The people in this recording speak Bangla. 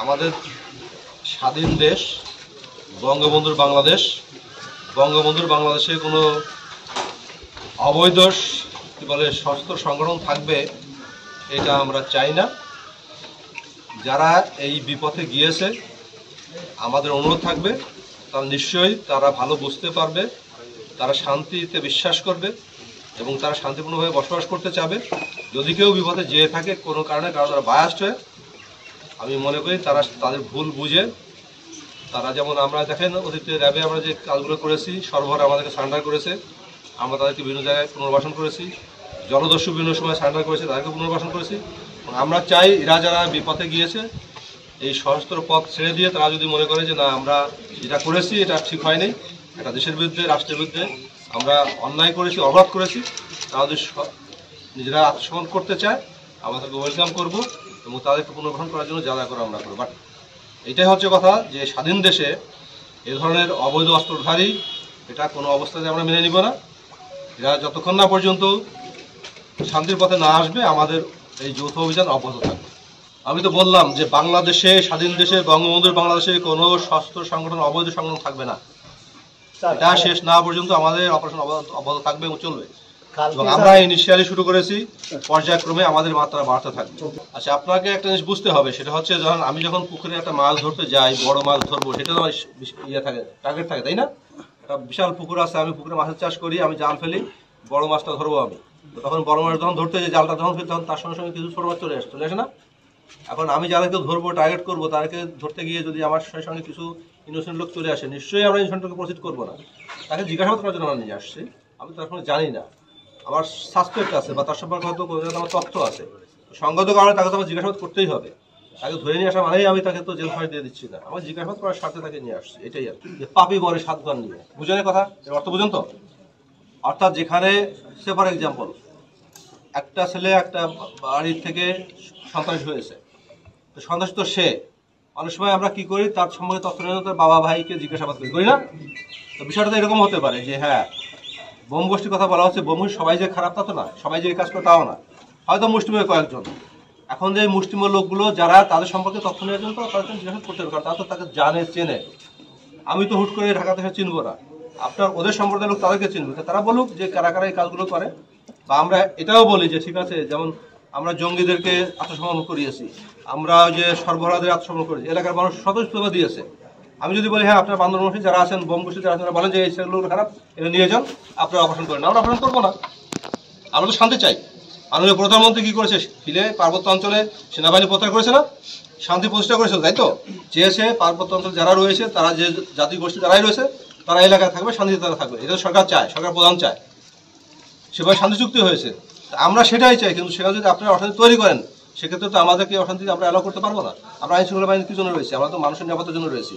আমাদের স্বাধীন দেশ বঙ্গবন্ধুর বাংলাদেশ। বঙ্গবন্ধুর বাংলাদেশে কোনো অবৈধ কি বলে সশস্ত্র সংগঠন থাকবে এটা আমরা চাই না। যারা এই বিপথে গিয়েছে আমাদের অনুরোধ থাকবে তারা নিশ্চয়ই তারা ভালো বুঝতে পারবে, তারা শান্তিতে বিশ্বাস করবে এবং তারা শান্তিপূর্ণভাবে বসবাস করতে চাবে। যদি কেউ বিপথে যেয়ে থাকে কোনো কারণে তারা বায়াস্ট হয়ে, আমি মনে করি তারা তাদের ভুল বুঝে তারা, যেমন আমরা দেখেন অতীতে র্যাবে আমরা যে কাজগুলো করেছি, সর্বহারা আমাদেরকে সারেন্ডার করেছে, আমরা তাদেরকে বিভিন্ন জায়গায় পুনর্বাসন করেছি, জলদস্যু বিভিন্ন সময় সারেন্ডার করেছে, তাদেরকে পুনর্বাসন করেছি। আমরা চাই এরা যারা বিপথে গিয়েছে এই সশস্ত্র পথ ছেড়ে দিয়ে তারা যদি মনে করে যে না আমরা যেটা করেছি এটা ঠিক হয়নি, একটা দেশের বিরুদ্ধে রাষ্ট্রের বিরুদ্ধে আমরা অন্যায় করেছি, অপরাধ করেছি, তারা যদি নিজেরা আত্মসমর্পণ করতে চায় আমরা তাকে ওয়েলকাম করবো এবং তাদেরকে পুনর্বাসন করার জন্য যা যা করে আমরা করবো। বাট এটাই হচ্ছে কথা যে স্বাধীন দেশে এ ধরনের অবৈধ অস্ত্রধারী এটা কোনো অবস্থাতে আমরা মেনে নিব না। এরা যতক্ষণ না পর্যন্ত শান্তির পথে না আসবে আমাদের এই যৌথ অভিযান অব্যাহত থাকবে। আমি তো বললাম যে বাংলাদেশে, স্বাধীন দেশে, বঙ্গবন্ধুর বাংলাদেশে কোনো সশস্ত্র সংগঠন, অবৈধ সংগঠন থাকবে না। এটা শেষ না পর্যন্ত আমাদের অপারেশন অব্যাহত থাকবে এবং চলবে। এবং আমরা ইনিশিয়ালি শুরু করেছি, পর্যায়ক্রমে আমাদের মাত্রা বাড়তে থাকবে। আচ্ছা, আপনাকে একটা জিনিস বুঝতে হবে, সেটা হচ্ছে আমি যখন পুকুরে একটা মাছ ধরতে যাই, বড় মাছ ধরবো, সেটা তো ইয়ে থাকে, টার্গেট থাকে, তাই না? একটা বিশাল পুকুর আছে, আমি পুকুরে মাছের চাষ করি, আমি জাল ফেলি, বড় মাছটা ধরবো আমি। তখন বড় মাছ যখন ধরতে যাই, জালটা যখন ফেলি তখন তার সঙ্গে সঙ্গে কিছু ছোট মাছ চলে আসে না? এখন আমি যাদেরকে ধরবো, টার্গেট করবো, তাদেরকে ধরতে গিয়ে যদি আমার সঙ্গে কিছু ইনোসেন্ট লোক চলে আসে, নিশ্চয়ই আমরা ইনোসেন্টকে প্রসিড করবো না। তাকে জিজ্ঞাসাবাদ করার জন্য আমরা নিয়ে আসছি। আমি তো এখন জানি না, আমার সাসপেক্ট আছে বা তার সম্পর্কে হয়তো আমার তথ্য আছে, সঙ্গত কারণে তাকে তো আমার জিজ্ঞাসাবাদ করতেই হবে। তাকে ধরে নিয়ে আসা মানেই আমি তাকে তো জেল ফাঁস দিয়ে দিচ্ছি না, আমার জিজ্ঞাসাবাদ করার স্বার্থে তাকে নিয়ে আসছি। এটাই আর কি, যে পাপি বরে সাত গান নিয়ে, বুঝলেন কথা, এর অর্থ বুঝুন তো? অর্থাৎ যেখানে সে ফর এক্সাম্পল একটা ছেলে একটা বাড়ির থেকে সন্ত্রাসী হয়েছে, তো সন্ত্রাসী তো সে, অনেক সময় আমরা কি করি, তার সম্পর্কে তথ্য নিয়ে তার বাবা ভাইকে জিজ্ঞাসাবাদ করি না? তো বিষয়টা তো এরকম হতে পারে যে হ্যাঁ, বোম গোষ্ঠীর কথা বলা হচ্ছে, বোম সবাই যে খারাপ তা তো না, সবাই যে এই কাজ করে তাও না, হয়তো মুষ্টিমেয় কয়েকজন। এখন যে মুষ্টিমেয় লোকগুলো যারা তাদের সম্পর্কে তথ্য নেওয়ার জন্য তাদের জিজ্ঞাসা করতে হবে, কারণ তারা তো তাকে জানে, চেনে। আমি তো হুট করে ঢাকা থেকে চিনবো না, আপনার ওদের সম্প্রদায়ের লোক তাদেরকে চিনবে, তারা বলুক যে কারা কারা এই কাজগুলো করে। বা আমরা এটাও বলি যে ঠিক আছে, যেমন আমরা জঙ্গিদেরকে আত্মসমর্পণ করিয়েছি, আমরা যে সর্বহারাদের আত্মসমর্পণ করেছি, এলাকার মানুষ স্বতঃস্ফূর্তভাবে দিয়েছে। আমি যদি বলি হ্যাঁ আপনার বান্দর গোষ্ঠী যারা আছেন, বোম গোষ্ঠী যারা আছেন, বলেন যে এই সেগুলো খারাপ, এটা নিয়ে যান, আপনারা অপারেশন করেন, আমরা অপারেশন করবো না। আমরা তো শান্তি চাই। মাননীয় প্রধানমন্ত্রী কি করেছে, হিলে পার্বত্য অঞ্চলে সেনাবাহিনী প্রত্যাহার করেছে না, শান্তি প্রতিষ্ঠা করেছে, তাই তো? চেয়েছে পার্বত্য অঞ্চলে যারা রয়েছে, তারা যে জাতি গোষ্ঠী যারাই রয়েছে, তারা এলাকায় থাকবে, শান্তিতে তারা থাকবে, এটা সরকার চায়, সরকার প্রধান চায়, সেভাবে শান্তি চুক্তি হয়েছে। আমরা সেটাই চাই, কিন্তু সেখানে যদি আপনারা অশান্তি তৈরি করেন, সেক্ষেত্রে তো আমাদেরকে অশান্তি আমরা অ্যালাউ করতে পারবো না। আমরা আইন শৃঙ্খলা বাহিনীর কি জন্য রয়েছি? আমরা তো মানুষের নিরাপত্তার জন্য রয়েছি।